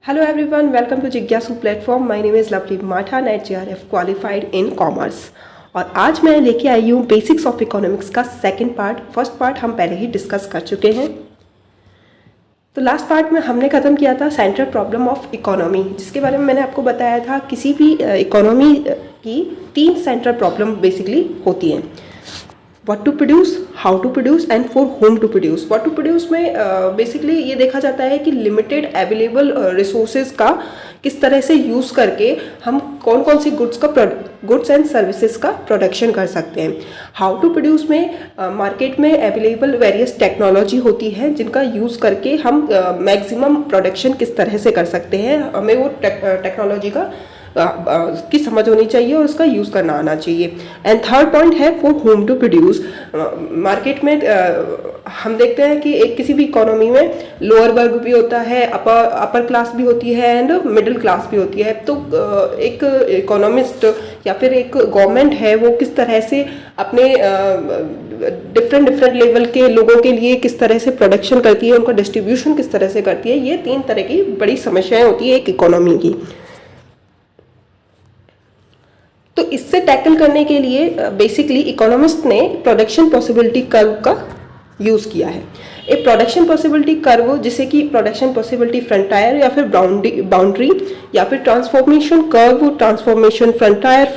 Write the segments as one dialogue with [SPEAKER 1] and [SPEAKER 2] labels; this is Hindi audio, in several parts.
[SPEAKER 1] Hello everyone, welcome to जिज्ञासु platform. My name is Lovely Matha, नेट JRF क्वालिफाइड इन कॉमर्स. और आज मैं लेके आई हूँ बेसिक्स ऑफ इकोनॉमिक्स का सेकंड पार्ट. फर्स्ट पार्ट हम पहले ही डिस्कस कर चुके हैं. तो लास्ट पार्ट में हमने ख़त्म किया था सेंट्रल प्रॉब्लम ऑफ इकोनॉमी, जिसके बारे में मैंने आपको बताया था किसी भी इकोनॉमी की तीन सेंट्रल प्रॉब्लम बेसिकली होती हैं. What to produce, how to produce and for whom to produce. What to produce में बेसिकली ये देखा जाता है कि लिमिटेड अवेलेबल रिसोर्सेज का किस तरह से यूज़ करके हम कौन कौन सी गुड्स एंड सर्विसेज का प्रोडक्शन कर सकते हैं. हाउ टू प्रोड्यूस में मार्केट में अवेलेबल वेरियस टेक्नोलॉजी होती है जिनका यूज़ करके हम मैक्सिमम प्रोडक्शन किस तरह से कर सकते हैं. हमें वो टेक्नोलॉजी का की समझ होनी चाहिए और उसका यूज़ करना आना चाहिए. एंड थर्ड पॉइंट है for whom to produce. Market में हम देखते हैं कि एक किसी भी इकोनॉमी में लोअर वर्ग भी होता है, अपर क्लास भी होती है एंड मिडिल क्लास भी होती है. तो एक इकोनॉमिस्ट या फिर एक गवर्नमेंट है वो किस तरह से अपने डिफरेंट लेवल के लोगों के लिए किस तरह से प्रोडक्शन करती है, उनका डिस्ट्रीब्यूशन किस तरह से करती है. ये तीन तरह की बड़ी समस्याएं होती है एक इकोनॉमी की. तो इससे टैकल करने के लिए बेसिकली इकोनॉमिस्ट ने प्रोडक्शन पॉसिबिलिटी कर्व का यूज़ किया है. एक प्रोडक्शन पॉसिबिलिटी कर्व जिसे कि प्रोडक्शन पॉसिबिलिटी फ्रंटायर या फिर बाउंड्री या फिर transformation curve, transformation frontier,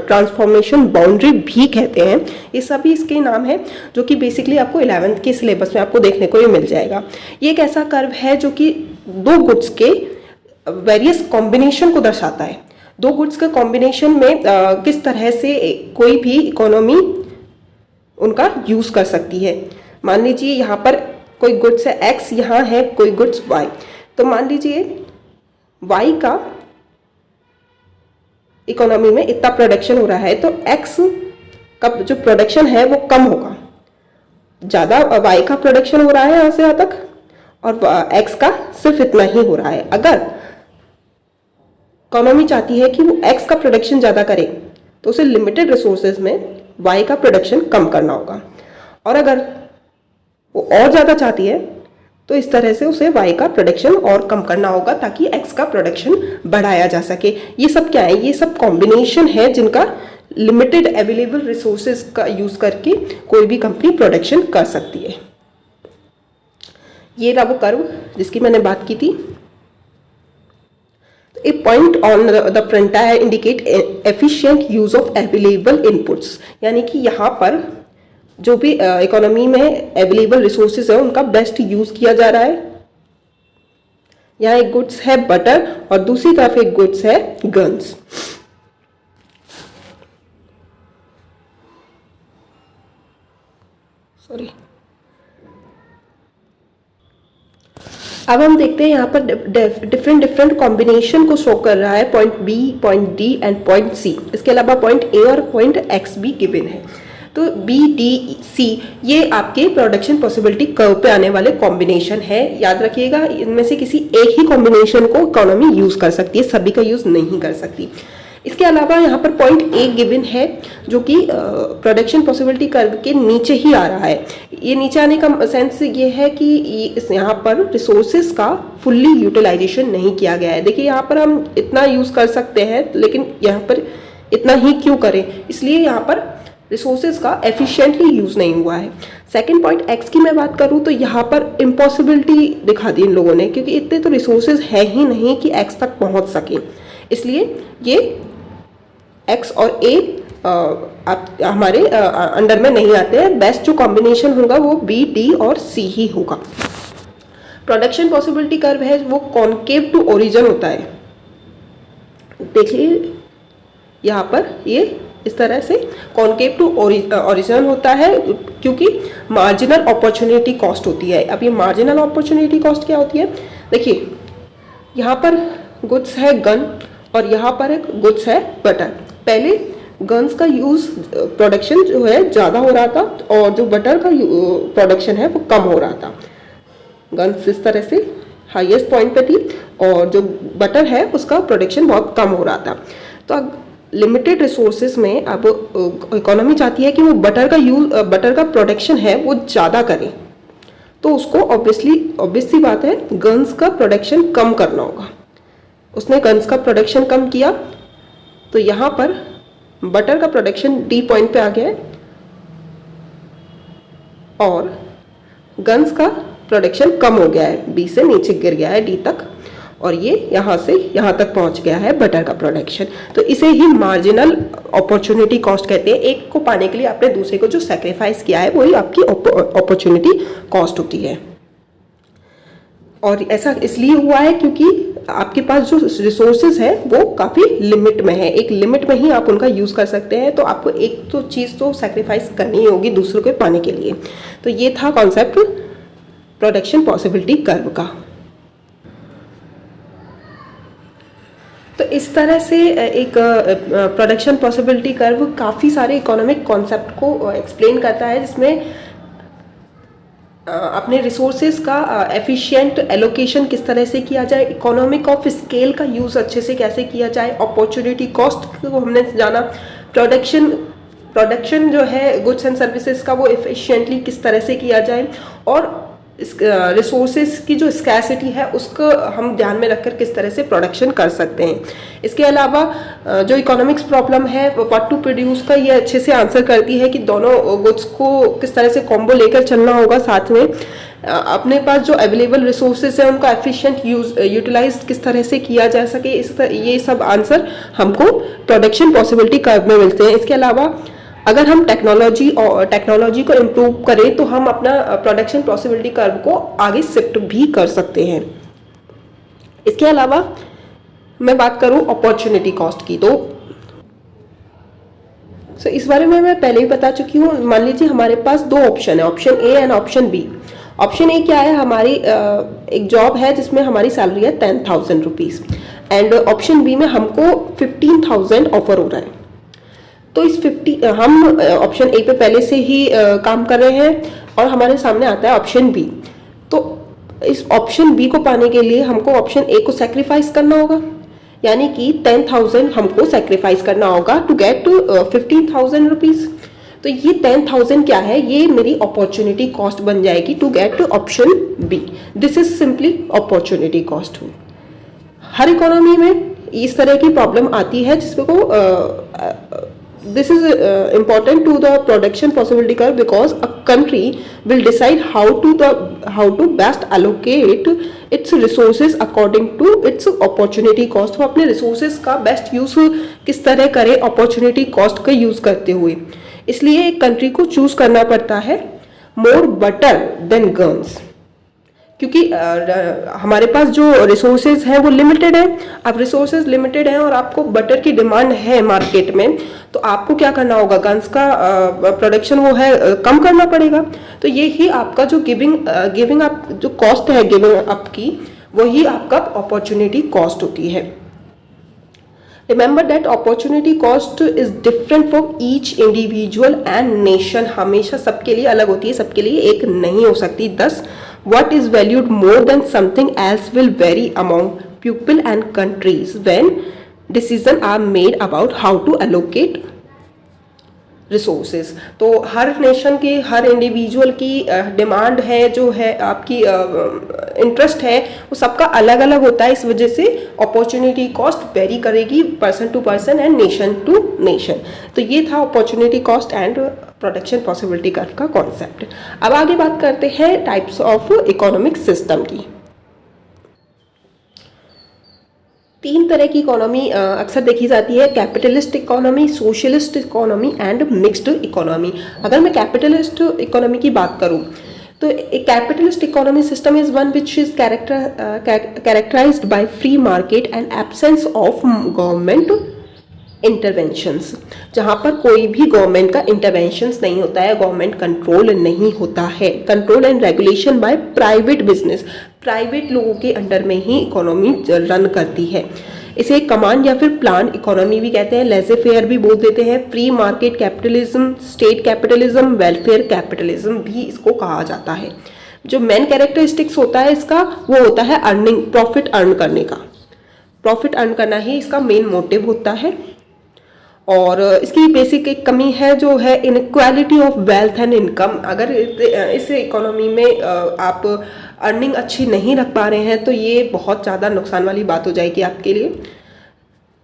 [SPEAKER 1] transformation boundary भी कहते हैं. ये सभी इसके नाम हैं जो कि बेसिकली आपको 11th के सिलेबस में आपको देखने को ये मिल जाएगा. ये एक ऐसा कर्व है जो कि दो गुड्स के वेरियस कॉम्बिनेशन को दर्शाता है. दो गुड्स के कॉम्बिनेशन में किस तरह से कोई भी इकोनॉमी उनका यूज़ कर सकती है. मान लीजिए यहाँ पर कोई गुड्स है X, यहाँ है कोई गुड्स Y. तो मान लीजिए Y का इकोनॉमी में इतना प्रोडक्शन हो रहा है तो X का जो प्रोडक्शन है वो कम होगा. ज़्यादा Y का प्रोडक्शन हो रहा है यहाँ से यहाँ तक और X का सिर्फ इतना ही हो रहा है. अगर इकोनॉमी चाहती है कि वो X का प्रोडक्शन ज़्यादा करे तो उसे लिमिटेड रिसोर्सेज में Y का प्रोडक्शन कम करना होगा. और अगर वो और ज़्यादा चाहती है तो इस तरह से उसे Y का प्रोडक्शन और कम करना होगा ताकि X का प्रोडक्शन बढ़ाया जा सके. ये सब क्या है? ये सब कॉम्बिनेशन है जिनका लिमिटेड अवेलेबल रिसोर्सेज का यूज़ करके कोई भी कंपनी प्रोडक्शन कर सकती है. ये रहा वो कर्व जिसकी मैंने बात की थी. A point on the frontier indicate efficient use of available inputs. यानी कि यहाँ पर जो भी इकोनॉमी में अवेलेबल रिसोर्सेज है उनका बेस्ट यूज किया जा रहा है. यहाँ एक गुड्स है बटर और दूसरी तरफ एक गुड्स है गन्स. सॉरी. अब हम देखते हैं यहाँ पर डिफरेंट कॉम्बिनेशन को शो कर रहा है. Point B, point D and point C. इसके अलावा पॉइंट A और पॉइंट X भी गिवन है. तो B, D, C ये आपके प्रोडक्शन पॉसिबिलिटी कर्व पे आने वाले कॉम्बिनेशन है. याद रखिएगा इनमें से किसी एक ही कॉम्बिनेशन को इकोनॉमी यूज़ कर सकती है, सभी का यूज़ नहीं कर सकती. इसके अलावा यहाँ पर पॉइंट A गिवन है जो कि प्रोडक्शन पॉसिबिलिटी कर्व के नीचे ही आ रहा है. ये नीचे आने का सेंस ये है कि यहाँ पर रिसोर्सेज का फुल्ली यूटिलाइजेशन नहीं किया गया है. देखिए यहाँ पर हम इतना यूज़ कर सकते हैं लेकिन यहाँ पर इतना ही क्यों करें, इसलिए यहाँ पर रिसोर्सेज का एफिशिएंटली यूज़ नहीं हुआ है. सेकेंड पॉइंट X की मैं बात करूँ तो यहाँ पर इम्पॉसिबिलिटी दिखा दी इन लोगों ने क्योंकि इतने तो रिसोर्सेज है ही नहीं कि X तक पहुँच सकें. इसलिए ये X और A हमारे अंडर में नहीं आते हैं. बेस्ट जो कॉम्बिनेशन होगा वो B, D और C ही होगा. प्रोडक्शन पॉसिबिलिटी कर्व है वो कॉनकेव टू ओरिजिन होता है. देखिए यहाँ पर ये इस तरह से कॉनकेव टू ओरिजिन होता है क्योंकि मार्जिनल अपॉर्चुनिटी कॉस्ट होती है. अब ये मार्जिनल अपॉर्चुनिटी कॉस्ट क्या होती है? देखिए यहाँ पर गुड्स है गन और यहाँ पर एक गुड्स है बटर. पहले गन्स का यूज़ प्रोडक्शन जो है ज़्यादा हो रहा था और जो बटर का प्रोडक्शन है वो कम हो रहा था. गन्स इस तरह से हाईएस्ट पॉइंट पे थी और जो बटर है उसका प्रोडक्शन बहुत कम हो रहा था. तो अब लिमिटेड रिसोर्सेज में अब इकोनॉमी चाहती है कि वो बटर का प्रोडक्शन है वो ज़्यादा करे. तो उसको ऑब्वियस सी बात है गन्स का प्रोडक्शन कम करना होगा. उसने गन्स का प्रोडक्शन कम किया, तो यहाँ पर बटर का प्रोडक्शन डी पॉइंट पे आ गया है और गन्स का प्रोडक्शन कम हो गया है, बी से नीचे गिर गया है डी तक, और ये यहाँ से यहाँ तक पहुँच गया है बटर का प्रोडक्शन। तो इसे ही मार्जिनल अपॉर्चुनिटी कॉस्ट कहते हैं। एक को पाने के लिए आपने दूसरे को जो सेक्रीफाइस किया है वही आपकी अपॉर्चुनिटी कॉस्ट होती है। और ऐसा इसलिए हुआ है क्योंकि आपके पास जो रिसोर्सेज है वो काफ़ी लिमिट में है, एक लिमिट में ही आप उनका यूज़ कर सकते हैं, तो आपको एक तो चीज़ तो सेक्रीफाइस करनी ही होगी दूसरों के पाने के लिए। तो ये था कॉन्सेप्ट प्रोडक्शन पॉसिबिलिटी कर्व का। तो इस तरह से एक प्रोडक्शन पॉसिबिलिटी कर्व काफ़ी सारे इकोनॉमिक कॉन्सेप्ट को एक्सप्लेन करता है, जिसमें अपने रिसोर्सेज का एफिशिएंट एलोकेशन किस तरह से किया जाए, इकोनॉमिक ऑफ स्केल का यूज़ अच्छे से कैसे किया जाए, अपॉर्चुनिटी कॉस्ट को हमने जाना, प्रोडक्शन जो है गुड्स एंड सर्विसेज का वो एफिशिएंटली किस तरह से किया जाए, और रिसोर्सेज की जो स्कैसिटी है उसको हम ध्यान में रखकर किस तरह से प्रोडक्शन कर सकते हैं। इसके अलावा जो इकोनॉमिक्स प्रॉब्लम है व्हाट टू प्रोड्यूस का ये अच्छे से आंसर करती है कि दोनों गुड्स को किस तरह से कॉम्बो लेकर चलना होगा, साथ में अपने पास जो अवेलेबल रिसोर्सेज है उनका एफिशिएंट यूटिलाइज किस तरह से किया जा सके, ये सब आंसर हमको प्रोडक्शन पॉसिबिलिटी कर्व में मिलते हैं। इसके अलावा अगर हम टेक्नोलॉजी को इम्प्रूव करें तो हम अपना प्रोडक्शन पॉसिबिलिटी कर्व को आगे शिफ्ट भी कर सकते हैं। इसके अलावा मैं बात करूं अपॉर्चुनिटी कॉस्ट की, तो इस बारे में मैं पहले ही बता चुकी हूँ। मान लीजिए हमारे पास दो ऑप्शन है, option A and option B. Option A क्या है, हमारी एक जॉब है जिसमें हमारी सैलरी है 10,000 रुपीज़, एंड ऑप्शन बी में हमको 15,000 ऑफर हो रहा है। तो इस 50 हम ऑप्शन ए पे पहले से ही काम कर रहे हैं और हमारे सामने आता है ऑप्शन बी। तो इस ऑप्शन बी को पाने के लिए हमको ऑप्शन ए को सेक्रीफाइस करना होगा, यानी कि 10,000 हमको सेक्रीफाइस करना होगा टू गेट 15,000 रुपीज़। तो ये 10,000 क्या है, ये मेरी अपॉर्चुनिटी कॉस्ट बन जाएगी to get option B. This is simply opportunity cost. हर इकोनॉमी में इस तरह की प्रॉब्लम आती है जिसको this is important to the production possibility curve, because a country will decide how to best allocate its resources according to its opportunity cost। वो अपने resources का best use किस तरह करे opportunity cost का use करते हुए, इसलिए एक country को choose करना पड़ता है more butter than guns, क्योंकि हमारे पास जो रिसोर्सेज हैं वो लिमिटेड है। अब रिसोर्सेज लिमिटेड हैं और आपको बटर की डिमांड है मार्केट में, तो आपको क्या करना होगा, गन्स का प्रोडक्शन वो है कम करना पड़ेगा। तो ये ही आपका जो गिविंग अप जो कॉस्ट है गिविंग अप की, वही आपका अपॉर्चुनिटी कॉस्ट होती है। Remember that opportunity cost is different for each individual and nation. हमेशा सबके लिए अलग होती है, सबके लिए एक नहीं हो सकती। दस what is valued more than something else will vary among people and countries when decisions are made about how to allocate resources। तो हर नेशन की, हर इंडिविजुअल की डिमांड है, जो है आपकी इंटरेस्ट है, वो सबका अलग अलग होता है। इस वजह से अपॉर्चुनिटी कॉस्ट वेरी करेगी person to person and nation to nation. तो ये था opportunity cost and production possibility curve का कॉन्सेप्ट। अब आगे बात करते हैं टाइप्स ऑफ इकोनॉमिक सिस्टम की। तीन तरह की इकोनॉमी अक्सर देखी जाती है, capitalist economy, socialist economy and mixed economy. अगर मैं कैपिटलिस्ट इकोनॉमी की बात करूं तो एक capitalist economy system is one which is characterised by free market and absence of government interventions, जहाँ पर कोई भी गवर्नमेंट का इंटरवेंशंस नहीं होता है, गवर्नमेंट कंट्रोल नहीं होता है। Control and regulation by private business, private लोगों के अंडर में ही इकोनॉमी रन करती है। इसे कमांड या फिर प्लान इकोनॉमी भी कहते हैं, लेज़े फेयर भी बोल देते हैं, free market capitalism, state capitalism, welfare capitalism भी इसको कहा जाता है। जो मेन कैरेक्टरिस्टिक्स होता है इसका, वो होता है अर्निंग, प्रॉफिट अर्न करने का। प्रॉफिट अर्न करना ही इसका मेन मोटिव होता है। और इसकी बेसिक एक कमी है जो है inequality of wealth and income. अगर इस इकोनॉमी में आप अर्निंग अच्छी नहीं रख पा रहे हैं तो ये बहुत ज़्यादा नुकसान वाली बात हो जाएगी आपके लिए।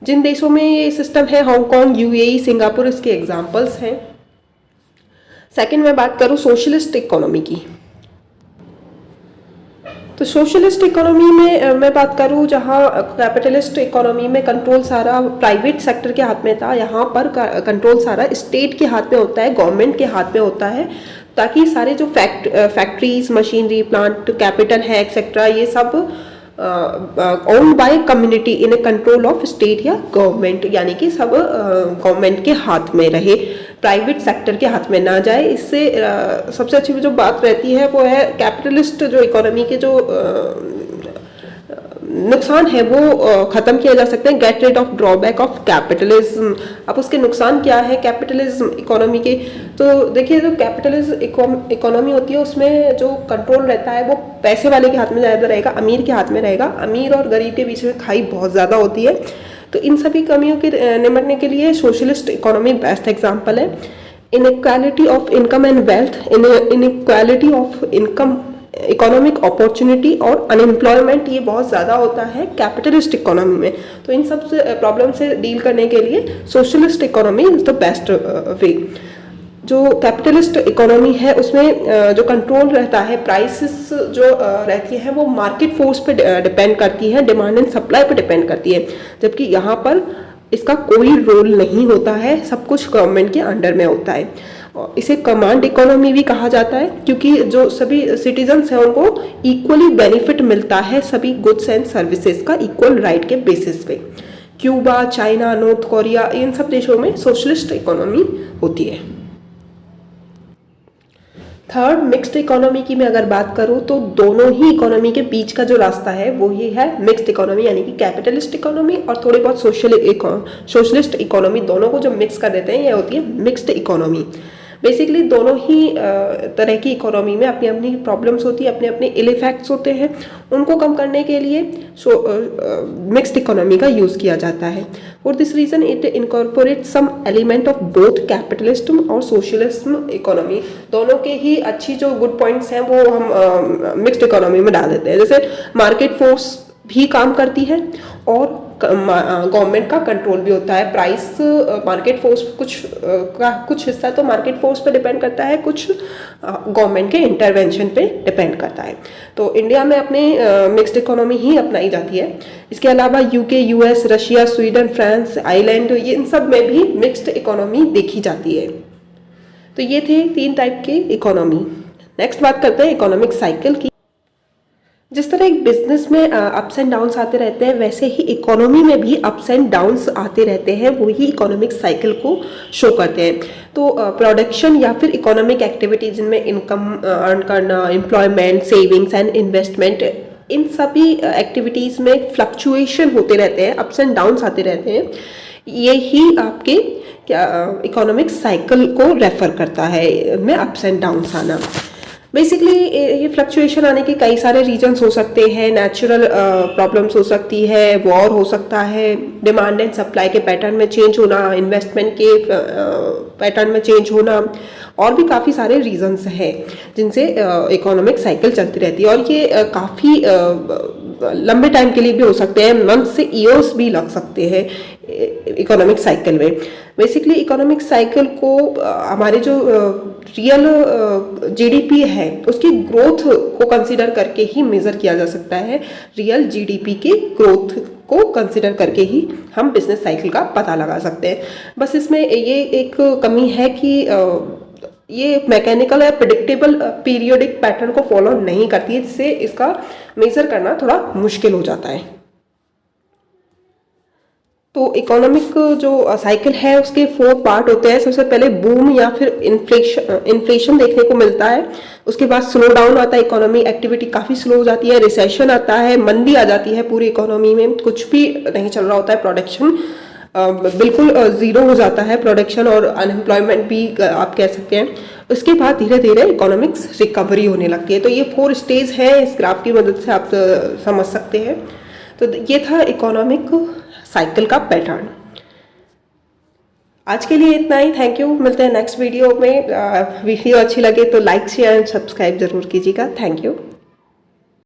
[SPEAKER 1] जिन देशों में ये सिस्टम है, हांगकांग, यूएई, सिंगापुर इसके एग्जाम्पल्स हैं। सेकंड मैं बात करूँ सोशलिस्ट इकोनॉमी की, तो सोशलिस्ट इकोनॉमी में मैं बात करूँ जहाँ कैपिटलिस्ट इकोनॉमी में कंट्रोल सारा प्राइवेट सेक्टर के हाथ में था, यहाँ पर कंट्रोल सारा स्टेट के हाथ में होता है, गवर्नमेंट के हाथ में होता है, ताकि सारे जो फैक्ट्रीज, मशीनरी, प्लांट, कैपिटल है एक्सेट्रा, ये सब owned by community in A control of state या गवर्नमेंट, यानी कि सब गवर्नमेंट के हाथ में रहे, प्राइवेट सेक्टर के हाथ में ना जाए। इससे सबसे अच्छी जो बात रहती है वो है कैपिटलिस्ट जो इकोनॉमी के जो नुकसान है वो ख़त्म किया जा सकते हैं। Get rid of drawback of capitalism. अब उसके नुकसान क्या है कैपिटलिज्म इकोनॉमी के, तो देखिए जो कैपिटलिज्म इकोनॉमी होती है उसमें जो कंट्रोल रहता है वो पैसे वाले के हाथ में ज़्यादा रहेगा, अमीर के हाथ में रहेगा। अमीर और गरीब के बीच में खाई बहुत ज़्यादा होती है। तो इन सभी कमियों के निपटने के लिए सोशलिस्ट इकोनॉमी बेस्ट एग्जाम्पल है। Inequality of income and wealth, inequality of income, economic opportunity और अनएम्प्लॉयमेंट, ये बहुत ज़्यादा होता है कैपिटलिस्ट इकोनॉमी में। तो इन सब से प्रॉब्लम से डील करने के लिए socialist economy is the best way. जो कैपिटलिस्ट इकोनॉमी है उसमें जो कंट्रोल रहता है, प्राइसेस जो रहती है वो मार्केट फोर्स पे डिपेंड करती है, डिमांड एंड सप्लाई पे डिपेंड करती है, जबकि यहाँ पर इसका कोई रोल नहीं होता है, सब कुछ गवर्नमेंट के अंडर में होता है। इसे कमांड इकोनॉमी भी कहा जाता है क्योंकि जो सभी सिटीजन्स हैं उनको इक्वली बेनिफिट मिलता है सभी गुड्स एंड सर्विसेज का इक्वल राइट के बेसिस पे। क्यूबा, चाइना, नॉर्थ कोरिया, इन सब देशों में सोशलिस्ट इकोनॉमी होती है। थर्ड मिक्स्ड इकोनॉमी की मैं अगर बात करूँ तो दोनों ही इकोनॉमी के बीच का जो रास्ता है वो ही है मिक्स्ड इकोनॉमी, यानी कि कैपिटलिस्ट इकोनॉमी और थोड़ी बहुत सोशलिस्ट इकोनॉमी, दोनों को जो मिक्स कर देते हैं ये होती है मिक्स्ड इकोनॉमी। बेसिकली दोनों ही तरह की इकोनॉमी में अपनी अपनी प्रॉब्लम्स होती है, अपने अपने इल इफेक्ट्स होते हैं, उनको कम करने के लिए मिक्स्ड इकोनॉमी का यूज़ किया जाता है। For this reason it incorporate some element of both capitalism और सोशलिज्म इकोनॉमी। दोनों के ही अच्छी जो गुड पॉइंट्स हैं वो हम मिक्स्ड इकोनॉमी में डाल देते हैं। जैसे मार्केट फोर्स भी काम करती है और गवर्नमेंट का कंट्रोल भी होता है। प्राइस मार्केट फोर्स कुछ हिस्सा तो मार्केट फोर्स पे डिपेंड करता है, कुछ गवर्नमेंट के इंटरवेंशन पे डिपेंड करता है। तो इंडिया में अपने मिक्स्ड इकोनॉमी ही अपनाई जाती है। इसके अलावा UK, US, Russia, Sweden, France, island, ये इन सब में भी मिक्स्ड इकोनॉमी देखी जाती है। तो ये थे 3 टाइप के इकोनॉमी। नेक्स्ट बात करते हैं इकोनॉमिक साइकिल की। जिस तरह एक बिजनेस में अप्स एंड डाउन्स आते रहते हैं, वैसे ही इकोनॉमी में भी अप्स एंड डाउन्स आते रहते हैं, वही इकोनॉमिक साइकिल को शो करते हैं। तो प्रोडक्शन या फिर इकोनॉमिक एक्टिविटी जिनमें इनकम अर्न करना, एम्प्लॉयमेंट, सेविंग्स एंड इन्वेस्टमेंट, इन सभी एक्टिविटीज़ में फ्लक्चुएशन होते रहते हैं, अप्स एंड डाउन्स आते रहते हैं। यही आपके इकोनॉमिक साइकिल को रेफर करता है, इनमें अप्स एंड डाउन्स आना। बेसिकली ये फ्लक्चुएशन आने के कई सारे रीजंस हो सकते हैं। नेचुरल प्रॉब्लम्स हो सकती है, वॉर हो सकता है, डिमांड एंड सप्लाई के पैटर्न में चेंज होना, इन्वेस्टमेंट के पैटर्न में चेंज होना, और भी काफ़ी सारे रीजंस हैं जिनसे इकोनॉमिक साइकिल चलती रहती है। और ये काफ़ी लंबे टाइम के लिए भी हो सकते हैं, मंथ से ईयर्स भी लग सकते हैं इकोनॉमिक साइकिल में। बेसिकली इकोनॉमिक साइकिल को हमारे जो रियल जीडीपी है उसकी ग्रोथ को कंसीडर करके ही मेज़र किया जा सकता है। रियल जीडीपी की ग्रोथ को कंसीडर करके ही हम बिजनेस साइकिल का पता लगा सकते हैं। बस इसमें ये एक कमी है कि ये मैकेनिकल या प्रिडिक्टेबल पीरियोडिक पैटर्न को फॉलो नहीं करती है, जिससे इसका मेज़र करना थोड़ा मुश्किल हो जाता है। तो इकोनॉमिक जो साइकिल है उसके 4 पार्ट होते हैं। सबसे पहले बूम या फिर इन्फ्लेशन देखने को मिलता है। उसके बाद स्लो डाउन आता है, इकोनॉमी एक्टिविटी काफ़ी स्लो हो जाती है। रिसेशन आता है, मंदी आ जाती है पूरी इकोनॉमी में, कुछ भी नहीं चल रहा होता है, प्रोडक्शन बिल्कुल ज़ीरो हो जाता है, प्रोडक्शन और अनएम्प्लॉयमेंट भी आप कह सकते हैं। उसके बाद धीरे धीरे इकोनॉमिक्स रिकवरी होने लगती है। तो ये 4 स्टेज है, इस ग्राफ की मदद से आप समझ सकते हैं। तो ये था इकोनॉमिक साइकिल का पैटर्न। आज के लिए इतना ही। Thank you. मिलते हैं नेक्स्ट वीडियो में। वीडियो अच्छी लगे तो लाइक शेयर एंड सब्सक्राइब जरूर कीजिएगा। Thank you.